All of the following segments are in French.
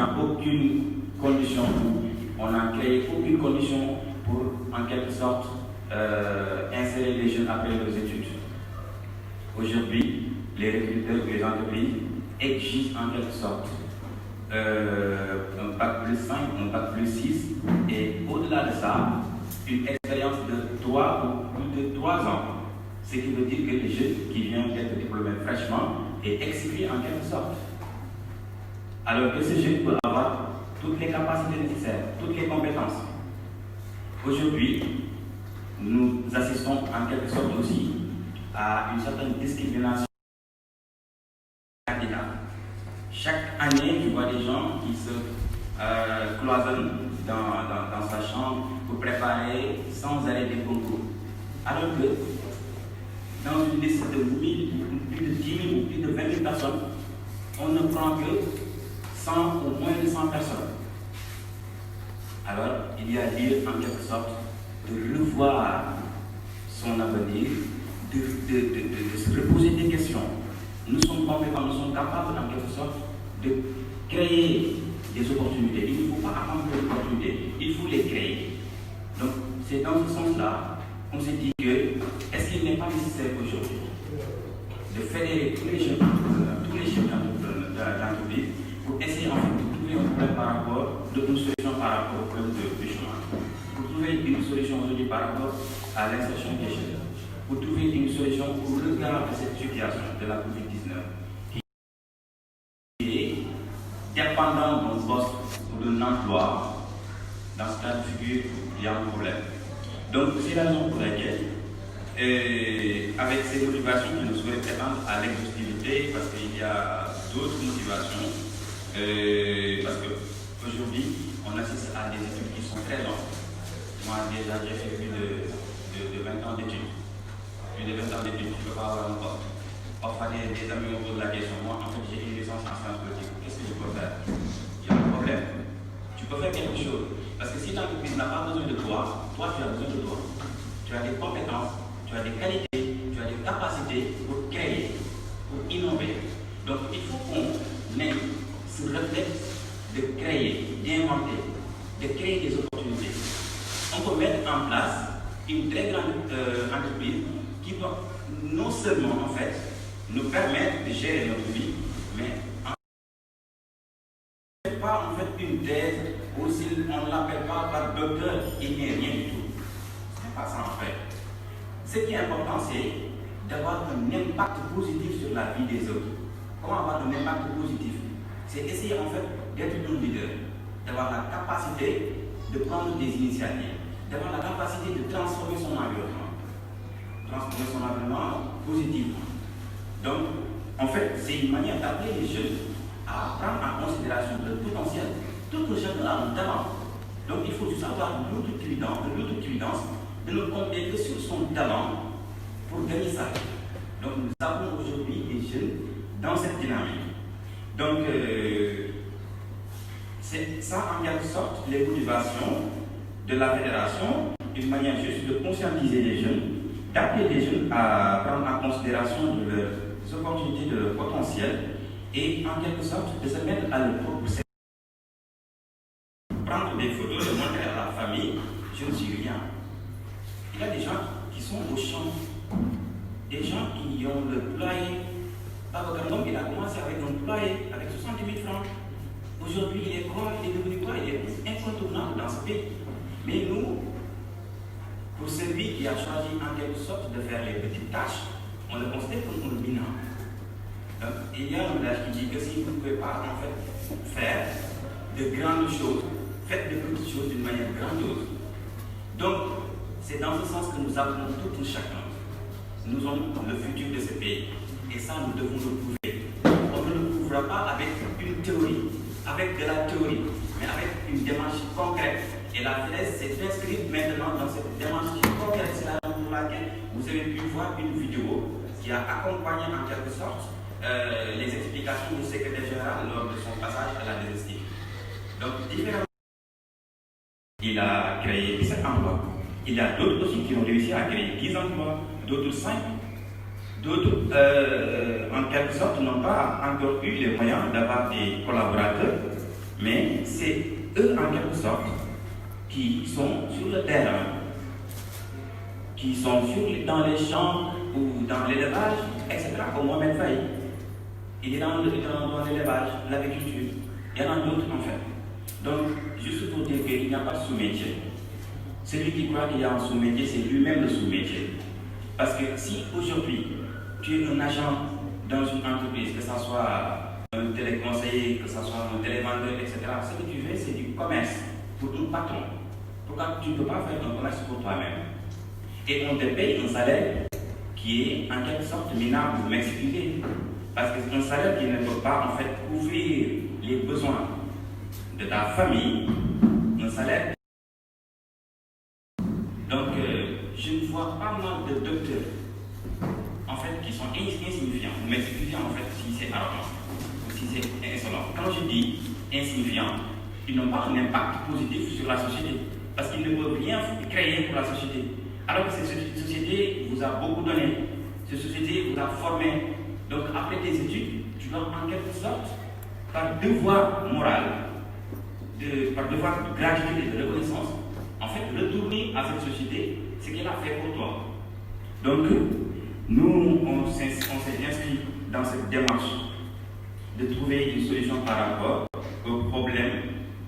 n'y a aucune condition, on n'a créé aucune condition pour, en quelque sorte, insérer les jeunes après leurs études. Aujourd'hui, les recruteurs et les entreprises exigent en quelque sorte un bac plus 5, un bac plus 6, et au-delà de ça, une expérience de 3 ou plus de 3 ans. Ce qui veut dire que les jeunes qui viennent d'être diplômés fraîchement est exprimé en quelque sorte. Alors que ce jeune peut avoir toutes les capacités nécessaires, toutes les compétences. Aujourd'hui, nous assistons en quelque sorte aussi à une certaine discrimination des candidats. Chaque année, tu vois des gens qui se cloisonnent dans sa chambre pour préparer sans arrêt des concours. Alors que dans une liste de 1000, plus de 10 000 ou plus de 20 000 personnes, on ne prend que 100 ou moins de 100 personnes. Alors, il y a lieu en quelque sorte de revoir son avenir, de se reposer des questions. Nous sommes compétents, nous sommes capables en quelque sorte de créer des opportunités. Il ne faut pas attendre des opportunités, il faut les créer. Donc, c'est dans ce sens-là qu'on s'est dit que, est-ce qu'il n'est pas nécessaire aujourd'hui de fédérer tous les jeunes d'entreprise pour essayer en fait de trouver un problème par rapport, une solution par rapport au problème du chômage, pour trouver une solution aujourd'hui par rapport à l'insertion des jeunes, pour trouver une solution pour le regard de cette situation de la COVID-19 qui est dépendant d'un poste ou d'un emploi. Dans ce cas de figure, il y a un problème. Donc, c'est la raison pour laquelle, avec ces motivations, je ne souhaite prétendre à l'exhaustivité parce qu'il y a d'autres motivations. Parce qu'aujourd'hui, on assiste à des études qui sont très longues. Moi, déjà, j'ai fait plus de 20 ans d'études. Plus de 20 ans d'études, tu ne peux pas avoir un poste. Parfois, des amis me posent la question. Moi, en fait, j'ai une licence en sciences politiques. Qu'est-ce que je peux faire? Il y a un problème. Tu peux faire quelque chose. Parce que si l'entreprise n'a pas besoin de toi, toi, tu as besoin de toi. Tu as des compétences, tu as des qualités, tu as des capacités pour créer, pour innover. Donc, il faut qu'on ait ce réflexe de créer, d'inventer, de créer des opportunités. On peut mettre en place une très grande entreprise qui va non seulement, en fait, nous permettre de gérer notre vie, mais pas en fait une thèse ou si on ne l'appelle pas par docteur, il n'est rien du tout. Ce n'est pas ça en fait. Ce qui est important, c'est d'avoir un impact positif sur la vie des autres. Comment avoir un impact positif? C'est essayer en fait d'être un leader, d'avoir la capacité de prendre des initiatives, d'avoir la capacité de transformer son environnement positivement. Donc, en fait, c'est une manière d'appeler les jeunes à prendre en considération le potentiel. Tout le jeune a un talent. Donc il faut juste avoir l'autocuidance de ne compter que sur son talent pour gagner sa vie. Donc nous avons aujourd'hui des jeunes dans cette dynamique. Donc c'est ça en quelque sorte les motivations de la fédération, une manière juste de conscientiser les jeunes, d'appeler les jeunes à prendre en considération leurs opportunités, de leur potentiel, et en quelque sorte de se mettre à leur propre service. Prendre des photos, de montrer à la famille, je ne suis rien. Il y a des gens qui sont au champ, des gens qui ont le poulailler. Babacar, il a commencé avec un poulailler, avec 60 000 francs. Aujourd'hui, il est quoi? Il est devenu quoi? Il est incontournable dans ce pays. Mais nous, pour celui qui a choisi en quelque sorte de faire les petites tâches, on le considère comme un minant. Donc, il y a un adage qui dit que si vous ne pouvez pas en fait faire de grandes choses, faites de petites choses d'une manière grandiose. Donc, c'est dans ce sens que nous appelons tout un chacun. Nous sommes le futur de ce pays. Et ça, nous devons le prouver. On ne le prouvera pas avec une théorie, avec de la théorie, mais avec une démarche concrète. Et la FEDES s'est inscrite maintenant dans cette démarche concrète. C'est la raison pour laquelle vous avez pu voir une vidéo qui a accompagné en quelque sorte les explications du secrétaire général lors de son passage à la DST. Donc, différemment, il a créé 17 emplois. Il y a d'autres aussi qui ont réussi à créer 10 emplois, d'autres 5. D'autres, en quelque sorte, n'ont pas encore eu les moyens d'avoir des collaborateurs, mais sorte, qui sont sur le terrain, qui sont dans les champs ou dans l'élevage, etc., comme Mohamed Faye. Il est dans l'élevage, l'agriculture. Il y en a d'autres en fait. Donc, juste pour dire qu'il n'y a pas de sous-métier. Celui qui croit qu'il y a un sous-métier, c'est lui-même le sous-métier. Parce que si aujourd'hui, tu es un agent dans une entreprise, que ce soit un téléconseiller, que ce soit un télévendeur, etc., ce que tu fais, c'est du commerce pour un patron. Pourquoi tu ne peux pas faire un commerce pour toi-même? Et on te paye un salaire qui est en quelque sorte minable, vous m'excusez. Parce que c'est un salaire qui ne peut pas en fait couvrir les besoins de ta famille, un salaire. Donc, je vois pas mal de docteurs en fait qui sont insignifiants. Vous m'excusez en fait si c'est arrogant ou si c'est insolent. Quand je dis insignifiants, ils n'ont pas un impact positif sur la société parce qu'ils ne peuvent rien créer pour la société. Alors que cette société vous a beaucoup donné, cette société vous a formé. Donc après tes études, tu dois en quelque sorte, par devoir moral, par devoir de gratitude et de reconnaissance, en fait retourner à cette société ce qu'elle a fait pour toi. Donc nous, on s'est inscrit dans cette démarche de trouver une solution par rapport au problème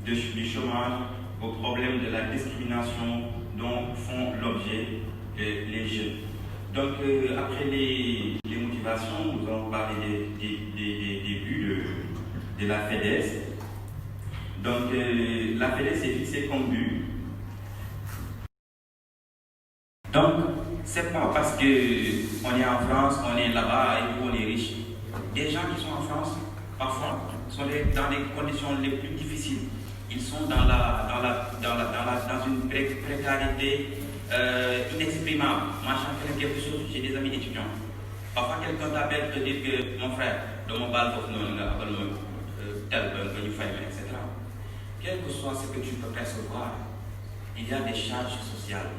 du chômage, au problème de la discrimination dont font l'objet les jeunes. Donc, après les motivations, nous allons parler des buts de la FEDES. Donc, la FEDES est fixée comme but. Donc, c'est pas parce qu'on est en France, on est là-bas et qu'on est riche. Des gens qui sont en France, parfois, sont dans les conditions les plus difficiles. Ils sont dans une précarité inexprimable. Moi, je fais quelque chose, j'ai des amis étudiants. Parfois, quelqu'un t'appelle te dire que mon frère, dans mon bal, etc. Quel que soit ce que tu peux percevoir, il y a des charges sociales,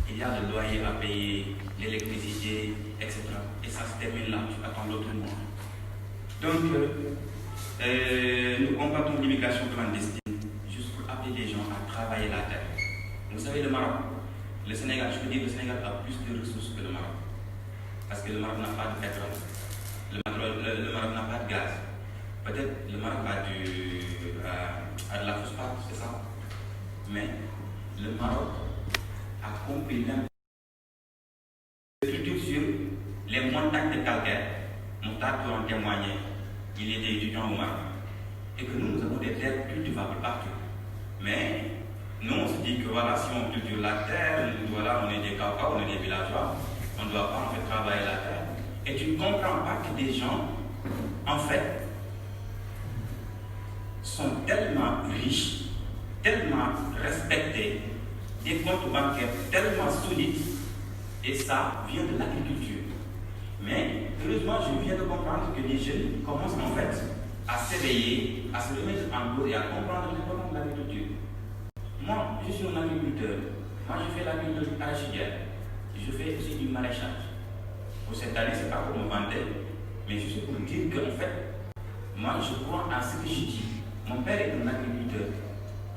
il y a le loyer à payer, l'électricité, etc. Et ça se termine là, tu attends l'autre mois. Donc, nous combattons l'immigration clandestine juste pour appeler les gens à travailler la terre. Vous savez, le Maroc, le Sénégal, je peux dire que le Sénégal a plus de ressources que le Maroc. Parce que le Maroc n'a pas de pétrole. Le Maroc n'a pas de gaz. Peut-être le Maroc a de la phosphate, c'est ça. Mais le Maroc a compris l'impact sur les montagnes de calcaire. Mon tata peut en témoigner. Il était étudiant au Maroc. Et que nous avons des terres cultivables partout. Mais nous, on se dit que voilà, si on cultive la terre, voilà, on est des cacao, on est des villageois, on ne doit pas en fait travailler la terre. Et tu ne comprends pas que des gens, en fait, sont tellement riches, tellement respectés, des comptes bancaires tellement solides, et ça vient de l'agriculture. Mais heureusement, je viens de comprendre que les jeunes commencent en fait à s'éveiller, à se remettre en cause et à comprendre l'importance de l'agriculture. Moi, je suis un agriculteur. Moi, je fais l'agriculture arachidière. Je fais aussi du maraîchage. Pour cette année, ce n'est pas pour me vanter, mais juste pour dire qu'en fait, moi, je crois à ce que je dis. Mon père est un agriculteur.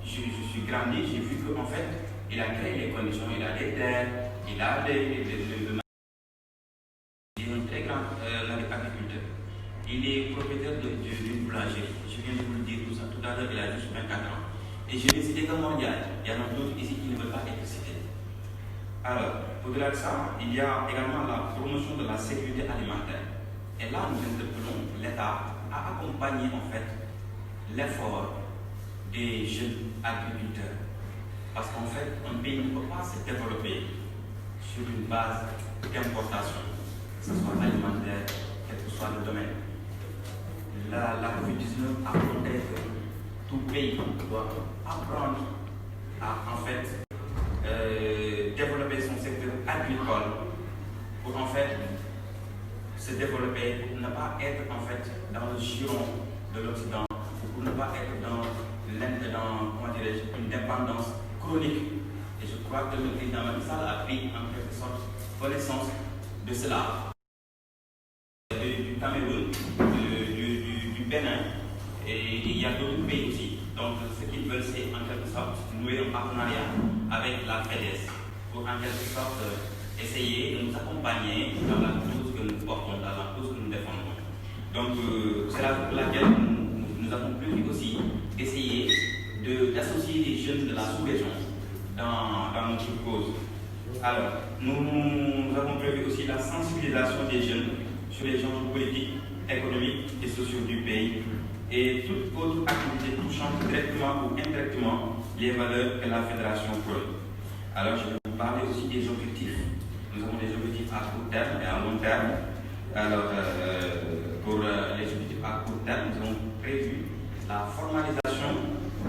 Je suis grandi, j'ai vu qu'en fait, il a créé les conditions, il a des terres, il a il est un très grand agriculteur. Il est propriétaire d'une boulangerie. Je viens de vous le dire tout ça. Tout à l'heure, il a juste 24 ans. Et je vais citer comme mondial. Il y en a d'autres ici qui ne veulent pas être cités. Alors, au-delà de ça, il y a également la promotion de la sécurité alimentaire. Et là, nous interpellons l'État à accompagner en fait l'effort des jeunes agriculteurs. Parce qu'en fait, un pays ne peut pas se développer sur une base d'importation, que ce soit alimentaire, quel que soit le domaine. La COVID-19 a montré que tout pays doit apprendre à en fait développer son secteur agricole pour en fait se développer, pour ne pas être en fait dans le giron de l'Occident, pour ne pas être dans une dépendance chronique. Et je crois que le président Macky Sall a pris en quelque sorte connaissance de cela. Du Cameroun, du Bénin, et il y a d'autres pays aussi. Donc, ce qu'ils veulent, c'est en quelque sorte nouer un partenariat avec la FEDES pour en quelque sorte essayer de nous accompagner dans la cause que nous portons, dans la cause que nous défendons. Donc, c'est la raison pour laquelle nous avons prévu aussi d'essayer d'associer les jeunes de la sous-région dans notre cause. Alors, nous avons prévu aussi la sensibilisation des jeunes sur les enjeux politiques, économiques et sociaux du pays et toute autre activité touchant directement ou indirectement les valeurs que la fédération prône. Alors, je vais vous parler aussi des objectifs. Nous avons des objectifs à court terme et à long terme. Alors, pour les objectifs à court terme, nous avons prévu la formalisation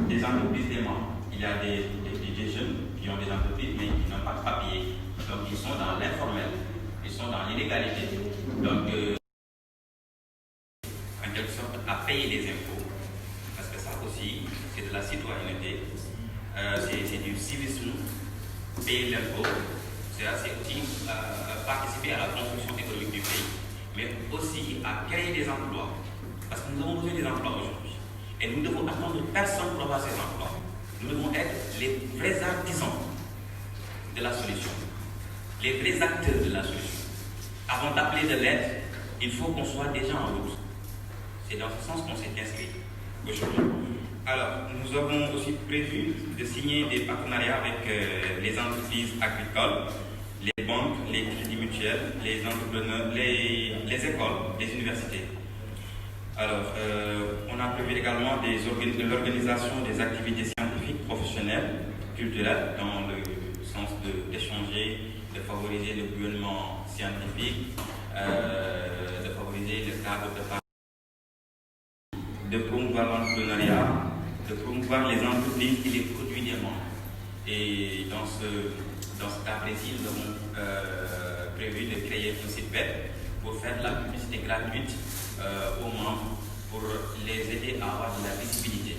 des entreprises des membres. Il y a des jeunes qui ont des entreprises mais qui n'ont pas de papier. Donc, ils sont dans l'informel, ils sont dans l'illégalité. Donc, en quelque sorte, à payer des impôts, parce que ça aussi, c'est de la citoyenneté, c'est du civisme, payer l'impôt, c'est aussi participer à la construction économique du pays, mais aussi à créer des emplois, parce que nous avons besoin des emplois aujourd'hui. Et nous devons attendre personne pour avoir ces emplois. Nous devons être les vrais artisans de la solution, les vrais acteurs de la solution. Avant d'appeler de l'aide, il faut qu'on soit déjà en route. C'est dans ce sens qu'on s'est inscrit aujourd'hui. Alors, nous avons aussi prévu de signer des partenariats avec les entreprises agricoles, les banques, les crédits mutuels, les entrepreneurs, les écoles, les universités. Alors, on a prévu également l'organisation des activités scientifiques, professionnelles, culturelles, dans le sens d'échanger, de favoriser le bouillonnement scientifique, de favoriser le cadre de promouvoir l'entrepreneuriat, de promouvoir les entreprises et les produits des membres. Et dans ce cas précis, nous avons prévu de créer un site web pour faire de la publicité gratuite aux membres pour les aider à avoir de la visibilité.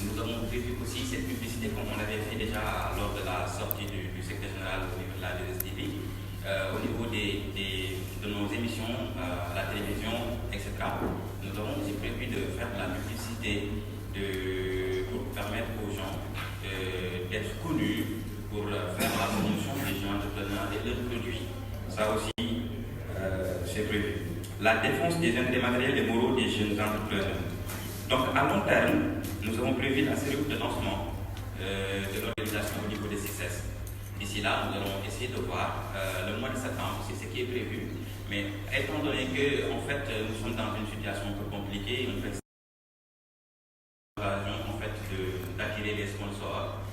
Nous avons prévu aussi cette publicité comme on l'avait fait déjà lors de la sortie du secrétaire général au niveau de la DSTV, au niveau de nos émissions à la télévision, etc. Nous avons aussi prévu de faire de la publicité pour permettre aux gens d'être connus, pour faire la promotion des jeunes entrepreneurs et leurs produits. Ça aussi, c'est prévu. La défense des intérêts matériels et moraux des jeunes entrepreneurs. Donc, à long terme, nous avons prévu la série de lancement de l'organisation au niveau des CICES. D'ici là, nous allons essayer de voir le mois de septembre, c'est ce qui est prévu. Mais étant donné que, en fait, nous sommes dans une situation un peu compliquée, on fait l'occasion, en fait, d'attirer les sponsors,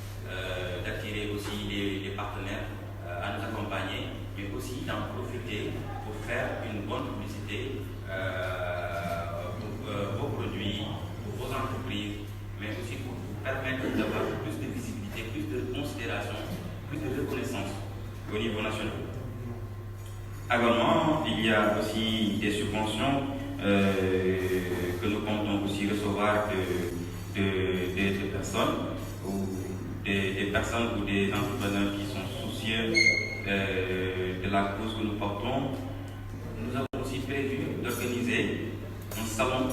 d'attirer aussi les partenaires à nous accompagner, mais aussi d'en profiter pour faire une bonne publicité pour vos produits, pour vos entreprises, mais aussi pour vous permettre d'avoir plus de visibilité, plus de considération, plus de reconnaissance au niveau national. Également, il y a aussi des subventions que nous comptons aussi recevoir des personnes ou des personnes ou des entrepreneurs qui sont soucieux de la cause que nous portons. Nous avons aussi prévu d'organiser un salon